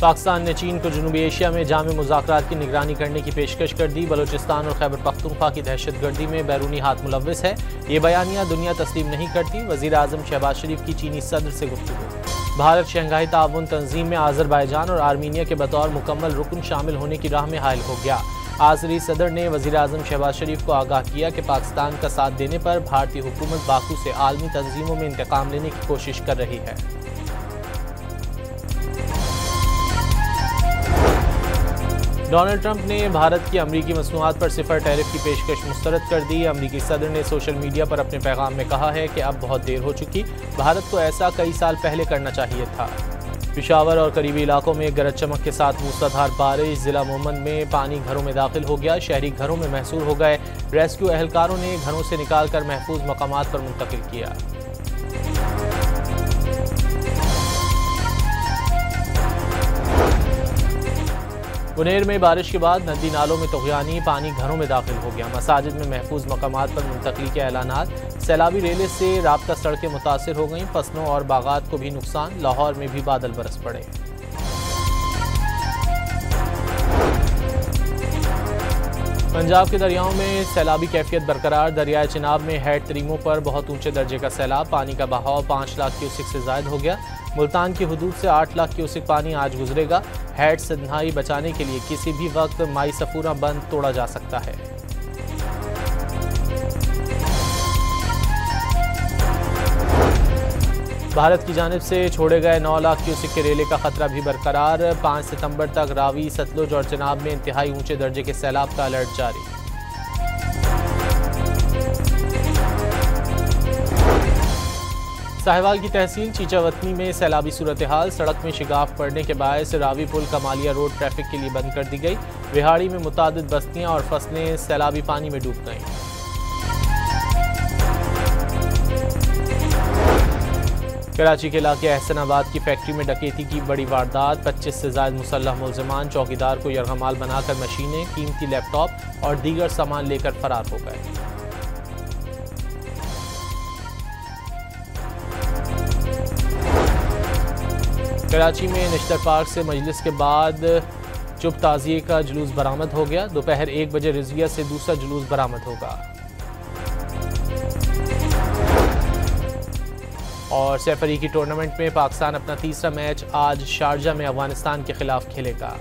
पाकिस्तान ने चीन को जनूबी एशिया में जामे मुज़ाकरात की निगरानी करने की पेशकश कर दी। बलूचिस्तान और खैबर पख्तूनख्वा की दहशतगर्दी में बैरूनी हाथ मुलव्विस है। ये बयानिया दुनिया तस्लीम नहीं करती। वज़ीर आज़म शहबाज शरीफ की चीनी सदर से गुफ्तगू। भारत शंघाई ताउन तंजीम में आज़रबाईजान और आर्मीनिया के बतौर मुकम्मल रुकन शामिल होने की राह में हायल हो गया। आज़री सदर ने वज़ीर आज़म शहबाज शरीफ को आगाह किया कि पाकिस्तान का साथ देने पर भारतीय हुकूमत बाकू से आलमी तंजीमों में इंतकाम लेने की कोशिश कर रही है। डोनाल्ड ट्रंप ने भारत की अमरीकी मसनूआत पर सिफर टैरिफ की पेशकश मुस्तरद कर दी। अमरीकी सदर ने सोशल मीडिया पर अपने पैगाम में कहा है कि अब बहुत देर हो चुकी, भारत को ऐसा कई साल पहले करना चाहिए था। पेशावर और करीबी इलाकों में गरज चमक के साथ मूसलाधार बारिश। जिला मोहम्मद में पानी घरों में दाखिल हो गया। शहरी घरों में महसूर हो गए। रेस्क्यू एहलकारों ने घरों से निकालकर महफूज मकामात पर मुंतकिल किया। मुनेर में बारिश के बाद नदी नालों में तुग़यानी, पानी घरों में दाखिल हो गया। मसाजिद में महफूज मकामात पर मुंतकली के ऐलानात। सैलाबी रेले से राब्ता सड़कें मुतासिर हो गईं। फसलों और बागात को भी नुकसान। लाहौर में भी बादल बरस पड़े। पंजाब के दरियाओं में सैलाबी कैफियत बरकरार। दरियाए चिनाब में हैड तरीमों पर बहुत ऊंचे दर्जे का सैलाब। पानी का बहाव 5 लाख क्यूसिक से ज़ायद हो गया। मुल्तान की हदूद से 8 लाख क्यूसिक पानी आज गुजरेगा। हैड से तन्हाई बचाने के लिए किसी भी वक्त माई सफूरा बंद तोड़ा जा सकता है। भारत की जानिब से छोड़े गए 9 लाख क्यूसिक के रेले का खतरा भी बरकरार। 5 सितंबर तक रावी, सतलुज और चिनाब में इंतहाई ऊंचे दर्जे के सैलाब का अलर्ट जारी। साहिवाल की तहसील चीचावतनी में सैलाबी सूरत हाल। सड़क में शिगाफ पड़ने के बायस रावी पुल कमालिया रोड ट्रैफिक के लिए बंद कर दी गई। विहाड़ी में मुतादिद बस्तियां और फसलें सैलाबी पानी में डूब गईं। कराची के इलाके एहसनाबाद की फैक्ट्री में डकैती की बड़ी वारदात। 25 से ज़ायद मुसल्लह मुलज़िमान चौकीदार को यरगमाल बनाकर मशीनें, कीमती लैपटॉप और दीगर सामान लेकर फरार हो गए। कराची में नश्तर पार्क से मजलिस के बाद चुप ताज़िए का जुलूस बरामद हो गया। दोपहर 1 बजे रिजविया से दूसरा जुलूस बरामद होगा। और सैफ अफ्रीकी टूर्नामेंट में पाकिस्तान अपना तीसरा मैच आज शारजा में अफगानिस्तान के खिलाफ खेलेगा।